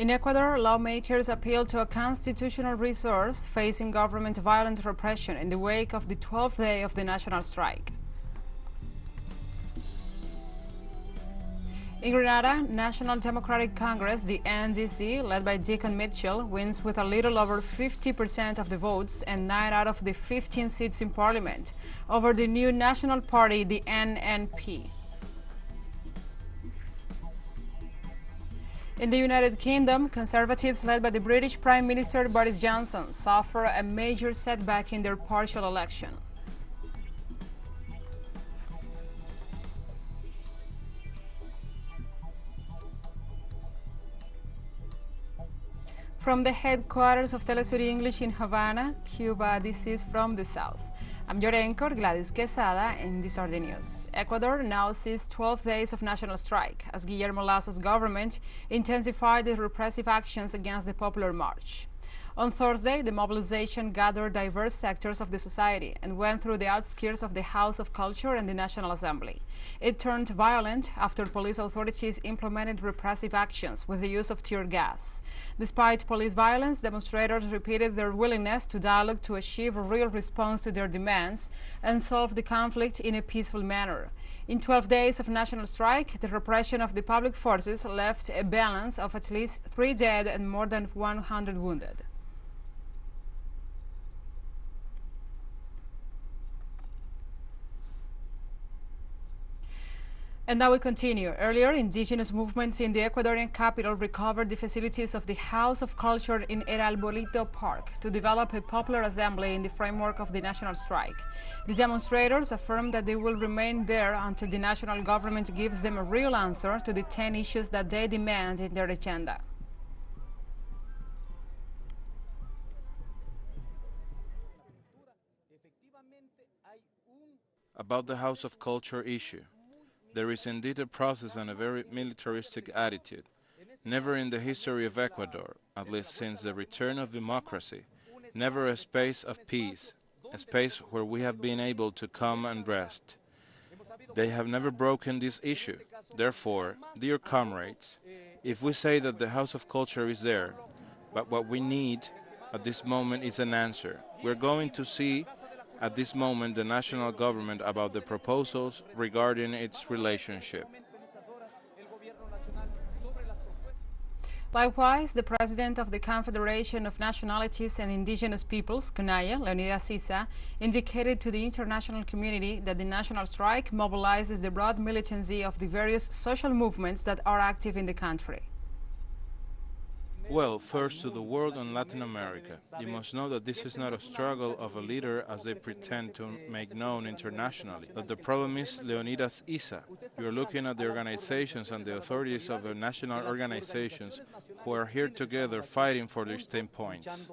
In Ecuador, lawmakers appeal to a constitutional resource facing government violent repression in the wake of the 12th day of the national strike. In Grenada, National Democratic Congress, the NDC, led by Dickon Mitchell, wins with a little over 50% of the votes and 9 out of the 15 seats in parliament over the new national party, the NNP. In the United Kingdom, Conservatives led by the British Prime Minister Boris Johnson suffer a major setback in their partial election. From the headquarters of TeleSUR English in Havana, Cuba, this is From the South. I'm your anchor, Gladys Quesada, and these are the news. Ecuador now sees 12 days of national strike as Guillermo Lazo's government intensified the repressive actions against the popular march. On Thursday, the mobilization gathered diverse sectors of the society and went through the outskirts of the House of Culture and the National Assembly. It turned violent after police authorities implemented repressive actions with the use of tear gas. Despite police violence, demonstrators repeated their willingness to dialogue to achieve a real response to their demands and solve the conflict in a peaceful manner. In 12 days of national strike, the repression of the public forces left a balance of at least 3 dead and more than 100 wounded. And now we continue. Earlier, indigenous movements in the Ecuadorian capital recovered the facilities of the House of Culture in El Arbolito Park to develop a popular assembly in the framework of the national strike. The demonstrators affirmed that they will remain there until the national government gives them a real answer to the 10 issues that they demand in their agenda. About the House of Culture issue. There is indeed a process and a very militaristic attitude. Never in the history of Ecuador, at least since the return of democracy, never a space of peace, a space where we have been able to come and rest. They have never broken this issue. Therefore, dear comrades, if we say that the House of Culture is there, but what we need at this moment is an answer, we're going to see at this moment the national government about the proposals regarding its relationship. Likewise, the president of the Confederation of Nationalities and Indigenous Peoples, CONAIE, Leonidas Issa, indicated to the international community that the national strike mobilizes the broad militancy of the various social movements that are active in the country. Well, first to the world and Latin America. You must know that this is not a struggle of a leader as they pretend to make known internationally. That the problem is Leonidas Issa. You are looking at the organizations and the authorities of the national organizations who are here together fighting for these 10 points.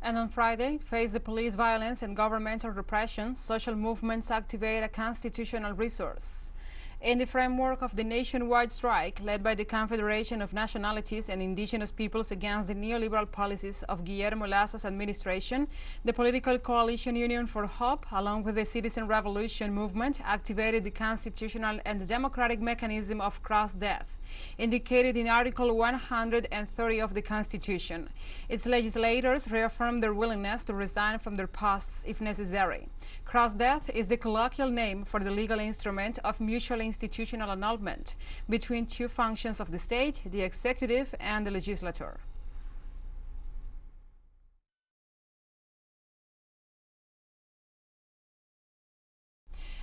And on Friday, faced the police violence and governmental repression, social movements activate a constitutional resource. In the framework of the nationwide strike led by the Confederation of Nationalities and Indigenous Peoples against the neoliberal policies of Guillermo Lazo's administration, the political coalition Union for Hope, along with the Citizen Revolution movement, activated the constitutional and democratic mechanism of cross-death, indicated in Article 130 of the Constitution. Its legislators reaffirmed their willingness to resign from their posts if necessary. Cross-death is the colloquial name for the legal instrument of mutual institutional annulment between two functions of the state, the executive and the legislature.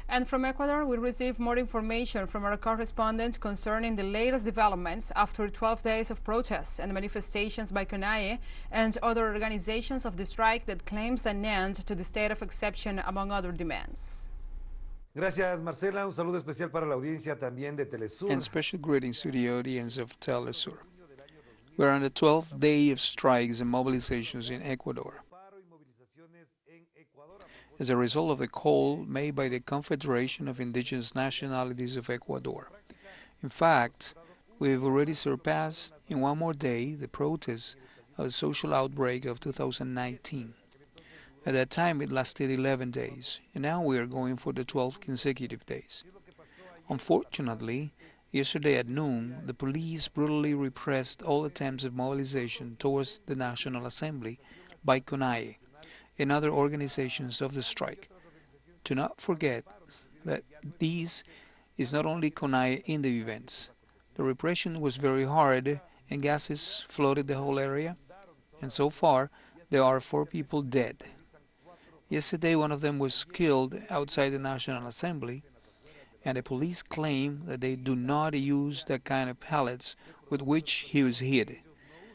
And from Ecuador, we receive more information from our correspondent concerning the latest developments after 12 days of protests and manifestations by CONAIE and other organizations of the strike that claims an end to the state of exception, among other demands. Gracias, Marcela. Un saludo especial para la audiencia también de TeleSUR. And special greetings to the audience of TeleSUR. We're on the 12th day of strikes and mobilizations in Ecuador as a result of the call made by the Confederation of Indigenous Nationalities of Ecuador. In fact, we've already surpassed in one more day the protests of the social outbreak of 2019. At that time, it lasted 11 days, and now we are going for the 12 consecutive days. Unfortunately, Yesterday at noon, the police brutally repressed all attempts of mobilization towards the National Assembly by CONAIE and other organizations of the strike. Do not forget that this is not only CONAIE in the events. The repression was very hard and gases flooded the whole area, and so far there are 4 people dead. Yesterday one of them was killed outside the National Assembly, and the police claim that they do not use that kind of pellets with which he was hit.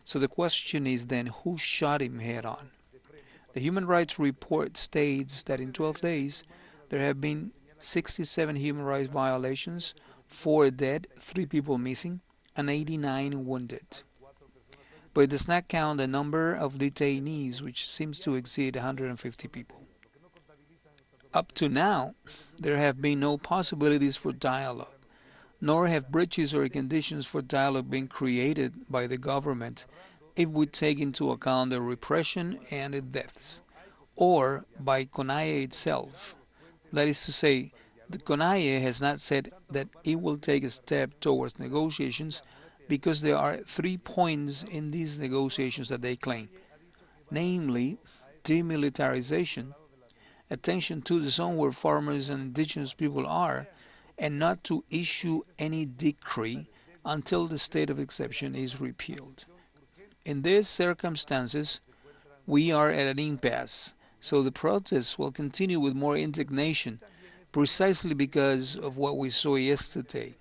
So the question is then, who shot him head on? The Human Rights Report states that in 12 days there have been 67 human rights violations, 4 dead, 3 people missing, and 89 wounded. But it does not count the number of detainees, which seems to exceed 150 people. Up to now, there have been no possibilities for dialogue, nor have bridges or conditions for dialogue been created by the government if we take into account the repression and the deaths, or by CONAIE itself. That is to say, the CONAIE has not said that it will take a step towards negotiations because there are 3 points in these negotiations that they claim, namely demilitarization, attention to the zone where farmers and indigenous people are, and not to issue any decree until the state of exception is repealed. In these circumstances, we are at an impasse, so the protests will continue with more indignation, precisely because of what we saw yesterday.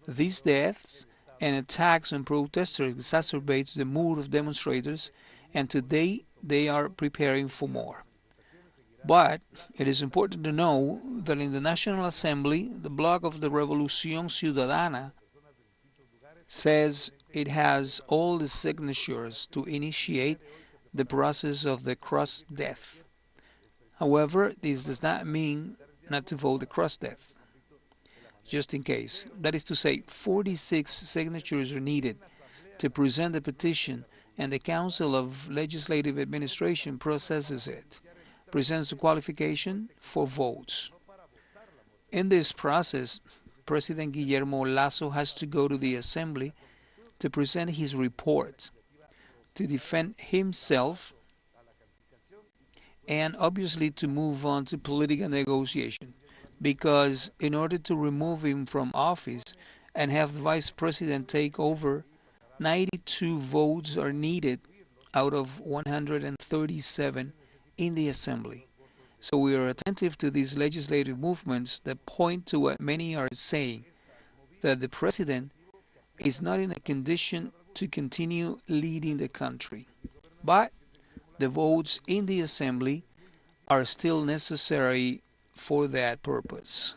These deaths and attacks on protesters exacerbates the mood of demonstrators, and today they are preparing for more. But it is important to know that in the National Assembly, the bloc of the Revolución Ciudadana says it has all the signatures to initiate the process of the cross death. However, this does not mean not to vote the cross death, just in case. That is to say, 46 signatures are needed to present the petition, and the Council of Legislative Administration processes it, presents the qualification for votes. In this process, President Guillermo Lasso has to go to the Assembly to present his report, to defend himself, and obviously to move on to political negotiation, because in order to remove him from office and have the Vice President take over, 92 votes are needed out of 137 in the Assembly. So we are attentive to these legislative movements that point to what many are saying, that the President is not in a condition to continue leading the country. But the votes in the Assembly are still necessary for that purpose.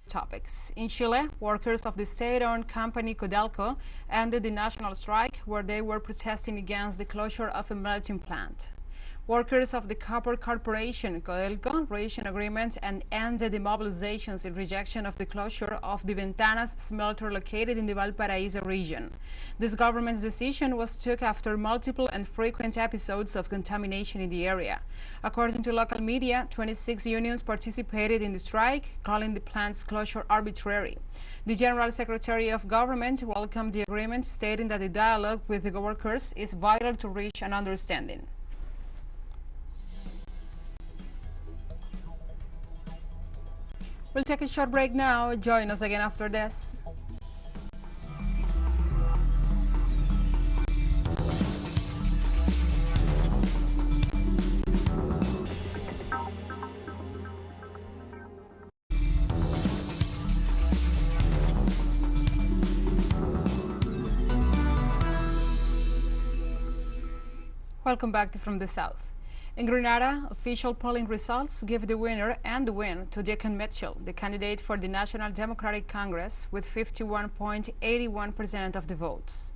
Topics. In Chile, workers of the state-owned company Codelco ended the national strike where they were protesting against the closure of a melting plant. Workers of the copper corporation Codelco reached an agreement and ended the mobilizations in rejection of the closure of the Ventanas smelter located in the Valparaíso region. This government's decision was took after multiple and frequent episodes of contamination in the area. According to local media, 26 unions participated in the strike, calling the plant's closure arbitrary. The General Secretary of Government welcomed the agreement, stating that the dialogue with the workers is vital to reach an understanding. We'll take a short break now. Join us again after this. Welcome back to From the South. In Grenada, official polling results give the winner and the win to Dickon Mitchell, the candidate for the National Democratic Congress, with 51.81% of the votes.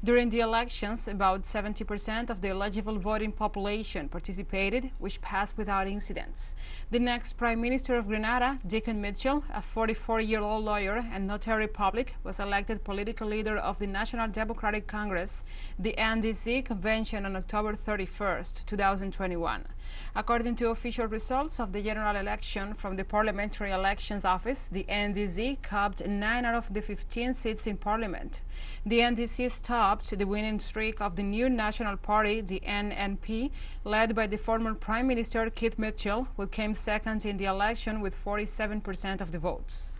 During the elections, about 70% of the eligible voting population participated, which passed without incidents. The next Prime Minister of Grenada, Dickon Mitchell, a 44-year-old lawyer and notary public, was elected political leader of the National Democratic Congress, the NDC convention on October 31st, 2021. According to official results of the general election from the Parliamentary Elections Office, the NDC copped 9 out of the 15 seats in Parliament. The NDC stopped the winning streak of the new National Party, the NNP, led by the former Prime Minister Dickon Mitchell, who came second in the election with 47% of the votes.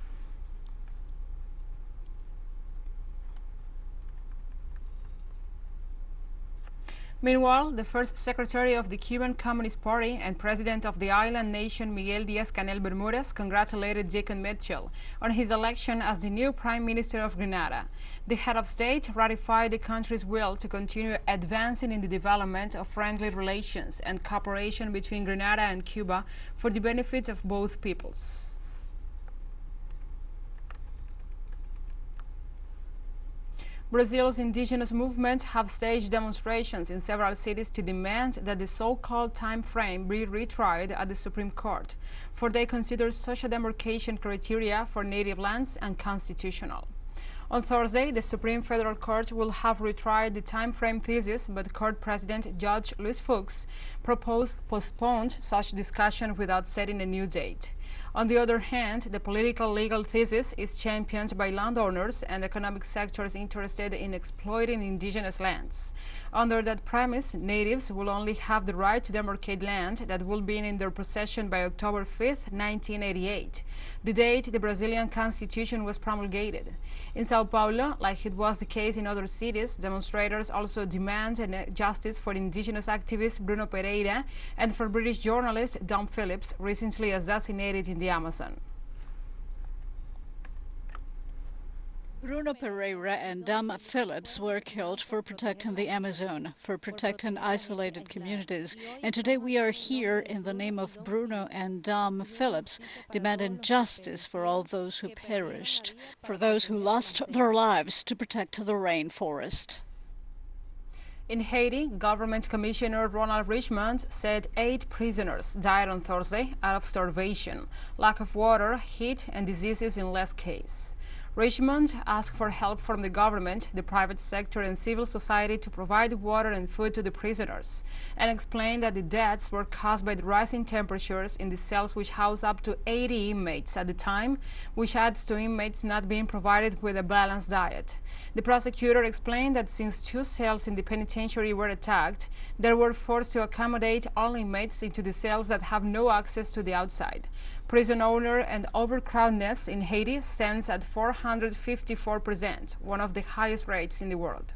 Meanwhile, the first secretary of the Cuban Communist Party and president of the island nation, Miguel Díaz-Canel Bermúdez, congratulated Dickon Mitchell on his election as the new Prime Minister of Grenada. The head of state ratified the country's will to continue advancing in the development of friendly relations and cooperation between Grenada and Cuba for the benefit of both peoples. Brazil's indigenous movement have staged demonstrations in several cities to demand that the so-called time frame be retried at the Supreme Court, for they consider social demarcation criteria for native lands unconstitutional. On Thursday, the Supreme Federal Court will have retried the time frame thesis, but Court President Judge Luis Fuchs postponed such discussion without setting a new date. On the other hand, the political legal thesis is championed by landowners and economic sectors interested in exploiting indigenous lands. Under that premise, natives will only have the right to demarcate land that will be in their possession by October 5, 1988, the date the Brazilian Constitution was promulgated. In Sao Paulo, like it was the case in other cities, demonstrators also demand justice for indigenous activist Bruno Pereira and for British journalist Dom Phillips, recently assassinated in the Amazon. Bruno Pereira and Dom Phillips were killed for protecting the Amazon, for protecting isolated communities. And today we are here in the name of Bruno and Dom Phillips, demanding justice for all those who perished, for those who lost their lives to protect the rainforest. In Haiti, Government Commissioner Ronald Richmond said 8 prisoners died on Thursday out of starvation, lack of water, heat, and diseases in less cases. Richmond asked for help from the government, the private sector, and civil society to provide water and food to the prisoners, and explained that the deaths were caused by the rising temperatures in the cells which house up to 80 inmates at the time, which adds to inmates not being provided with a balanced diet. The prosecutor explained that since 2 cells in the penitentiary were attacked, they were forced to accommodate all inmates into the cells that have no access to the outside. Prison owner and overcrowdedness in Haiti stands at 454%, one of the highest rates in the world.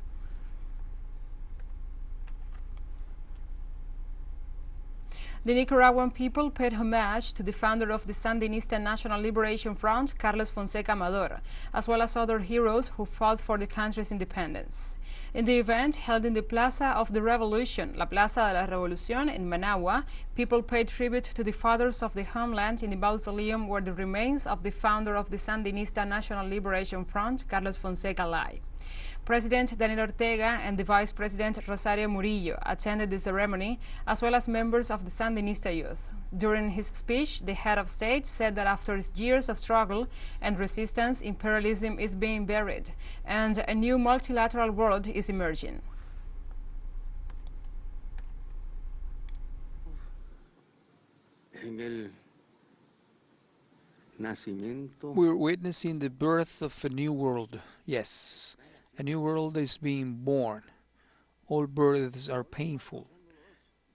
The Nicaraguan people paid homage to the founder of the Sandinista National Liberation Front, Carlos Fonseca Amador, as well as other heroes who fought for the country's independence. In the event held in the Plaza of the Revolution, La Plaza de la Revolución in Managua, people paid tribute to the fathers of the homeland in the mausoleum where the remains of the founder of the Sandinista National Liberation Front, Carlos Fonseca, lie. President Daniel Ortega and the Vice President Rosario Murillo attended the ceremony, as well as members of the Sandinista youth. During his speech, the head of state said that after years of struggle and resistance, imperialism is being buried, and a new multilateral world is emerging. We're witnessing the birth of a new world. Yes, a new world is being born. All births are painful,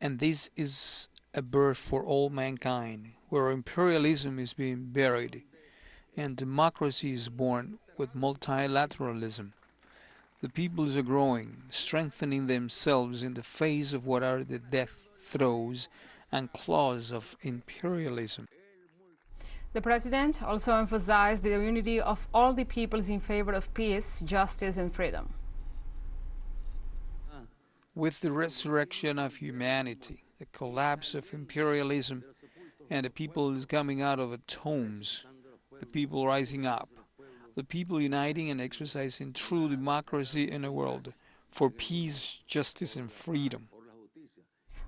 and this is a birth for all mankind, where imperialism is being buried, and democracy is born with multilateralism. The peoples are growing, strengthening themselves in the face of what are the death throes and claws of imperialism. The president also emphasized the unity of all the peoples in favor of peace, justice, and freedom. With the resurrection of humanity, the collapse of imperialism, and the people is coming out of its homes, the people rising up, the people uniting and exercising true democracy in a world for peace, justice, and freedom.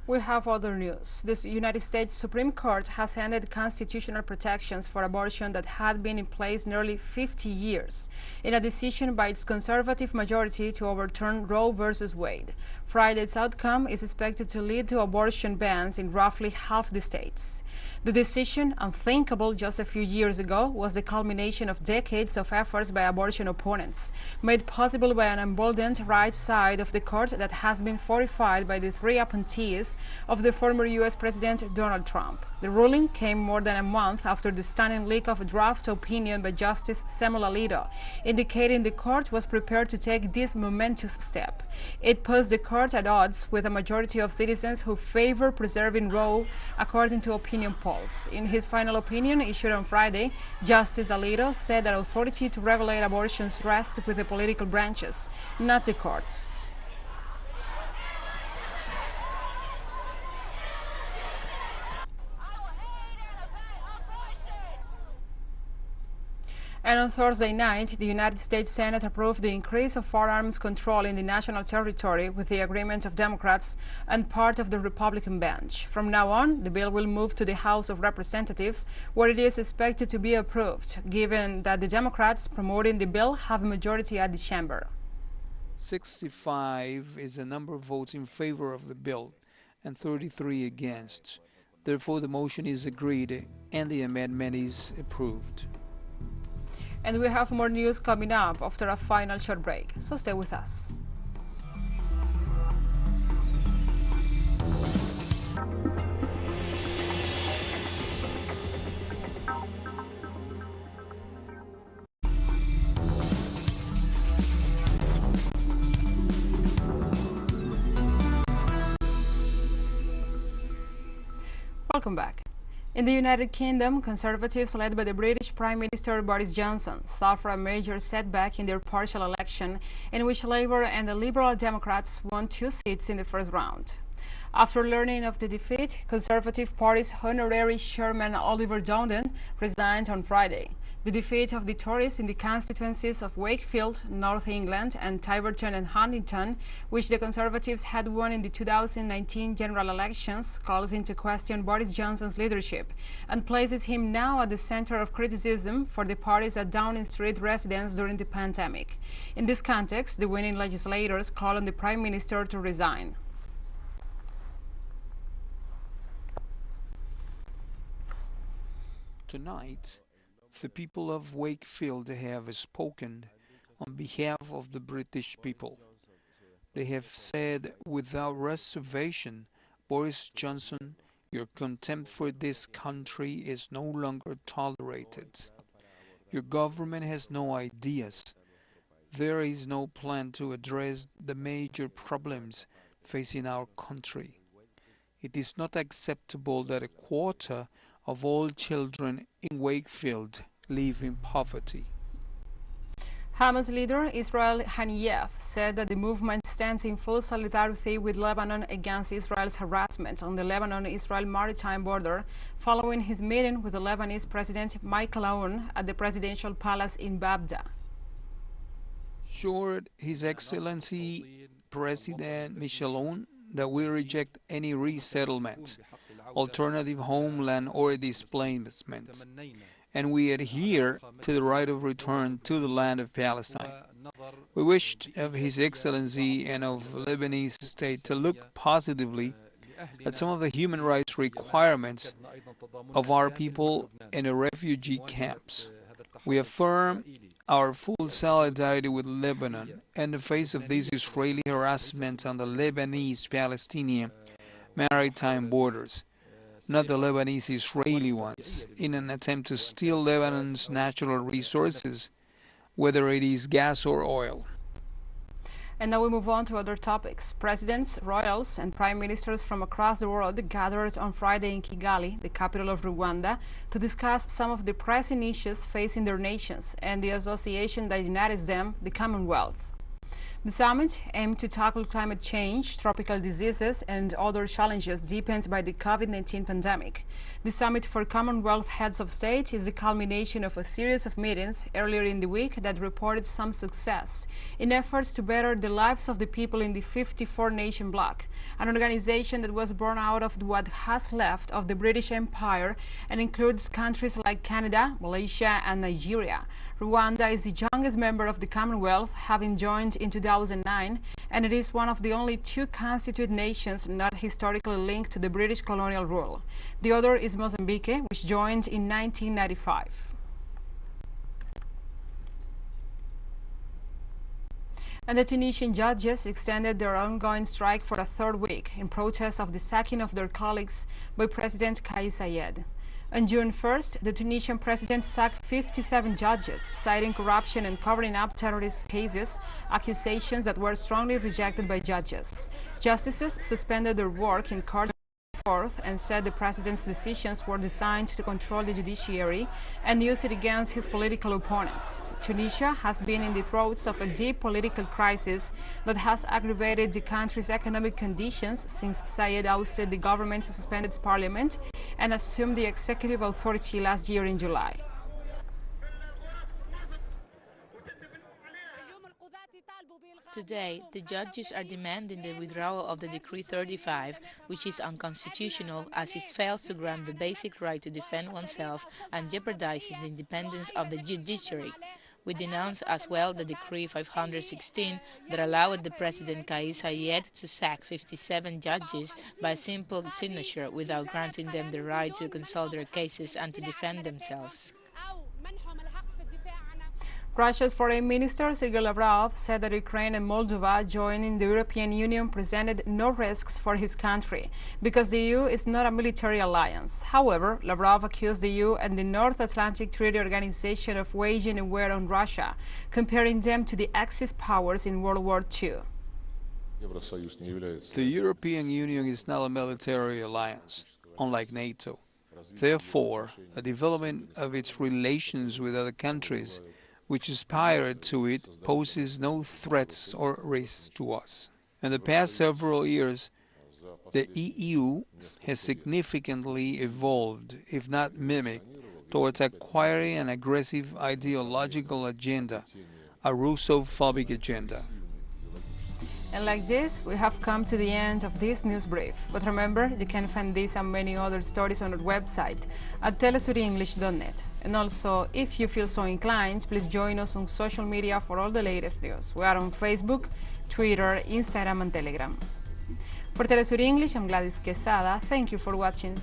We have other news. The United States Supreme Court has ended constitutional protections for abortion that had been in place nearly 50 years, in a decision by its conservative majority to overturn Roe v. Wade. Friday's outcome is expected to lead to abortion bans in roughly half the states. The decision, unthinkable just a few years ago, was the culmination of decades of efforts by abortion opponents, made possible by an emboldened right side of the court that has been fortified by the three appointees of the former U.S. President Donald Trump. The ruling came more than a month after the stunning leak of a draft opinion by Justice Samuel Alito, indicating the court was prepared to take this momentous step. It puts the court at odds with a majority of citizens who favor preserving Roe, according to opinion polls. In his final opinion issued on Friday, Justice Alito said that authority to regulate abortions rests with the political branches, not the courts. And on Thursday night, the United States Senate approved the increase of firearms control in the national territory with the agreement of Democrats and part of the Republican bench. From now on, the bill will move to the House of Representatives, where it is expected to be approved, given that the Democrats promoting the bill have a majority at the chamber. 65 is the number of votes in favor of the bill and 33 against. Therefore, the motion is agreed and the amendment is approved. And we have more news coming up after a final short break, so stay with us. Welcome back. In the United Kingdom, Conservatives led by the British Prime Minister Boris Johnson suffered a major setback in their partial election, in which Labour and the Liberal Democrats won 2 seats in the first round. After learning of the defeat, Conservative Party's honorary chairman Oliver Dowden resigned on Friday. The defeat of the Tories in the constituencies of Wakefield, North England, and Tiverton and Huntingdon, which the Conservatives had won in the 2019 general elections, calls into question Boris Johnson's leadership and places him now at the center of criticism for the parties at Downing Street residence during the pandemic. In this context, the winning legislators call on the Prime Minister to resign. Tonight, the people of Wakefield have spoken on behalf of the British people. They have said without reservation, Boris Johnson, your contempt for this country is no longer tolerated. Your government has no ideas. There is no plan to address the major problems facing our country. It is not acceptable that a quarter of all children in Wakefield live in poverty. Hamas leader Israel Haniyeh said that the movement stands in full solidarity with Lebanon against Israel's harassment on the Lebanon-Israel maritime border following his meeting with the Lebanese President Michael Aoun at the presidential palace in Babda. Assured His Excellency President Michel Aoun that we reject any resettlement, alternative homeland or displacement, and we adhere to the right of return to the land of Palestine. We wished of His Excellency and of Lebanese state to look positively at some of the human rights requirements of our people in the refugee camps. We affirm our full solidarity with Lebanon in the face of this Israeli harassment on the Lebanese-Palestinian maritime borders, not the Lebanese-Israeli ones, in an attempt to steal Lebanon's natural resources, whether it is gas or oil. And now we move on to other topics. Presidents, royals, and prime ministers from across the world gathered on Friday in Kigali, the capital of Rwanda, to discuss some of the pressing issues facing their nations and the association that unites them, the Commonwealth. The summit aimed to tackle climate change, tropical diseases, and other challenges deepened by the COVID-19 pandemic. The Summit for Commonwealth Heads of State is the culmination of a series of meetings earlier in the week that reported some success in efforts to better the lives of the people in the 54-nation bloc, an organization that was born out of what has left of the British Empire and includes countries like Canada, Malaysia, and Nigeria. Rwanda is the youngest member of the Commonwealth, having joined in 2009, and it is one of the only two constituted nations not historically linked to the British colonial rule. The other is Mozambique, which joined in 1995. And the Tunisian judges extended their ongoing strike for a third week in protest of the sacking of their colleagues by President Kais Saied. On June 1st, the Tunisian president sacked 57 judges, citing corruption and covering up terrorist cases, accusations that were strongly rejected by judges. Justices suspended their work in court and said the president's decisions were designed to control the judiciary and use it against his political opponents. Tunisia has been in the throes of a deep political crisis that has aggravated the country's economic conditions since Saied ousted the government, suspended its parliament, and assumed the executive authority last year in July. Today, the judges are demanding the withdrawal of the Decree 35, which is unconstitutional as it fails to grant the basic right to defend oneself and jeopardizes the independence of the judiciary. We denounce as well the Decree 516 that allowed the President Kais Saied to sack 57 judges by simple signature without granting them the right to consult their cases and to defend themselves. Russia's Foreign Minister Sergei Lavrov said that Ukraine and Moldova joining the European Union presented no risks for his country because the EU is not a military alliance. However, Lavrov accused the EU and the North Atlantic Treaty Organization of waging a war on Russia, comparing them to the Axis powers in World War II. The European Union is not a military alliance, unlike NATO. Therefore, a development of its relations with other countries which aspire to it poses no threats or risks to us. In the past several years, the EU has significantly evolved, if not mimicked, towards acquiring an aggressive ideological agenda, a Russophobic agenda. And like this, we have come to the end of this news brief. But remember, you can find this and many other stories on our website at telesurenglish.net. And also, if you feel so inclined, please join us on social media for all the latest news. We are on Facebook, Twitter, Instagram, and Telegram. For Telesur English, I'm Gladys Quesada. Thank you for watching.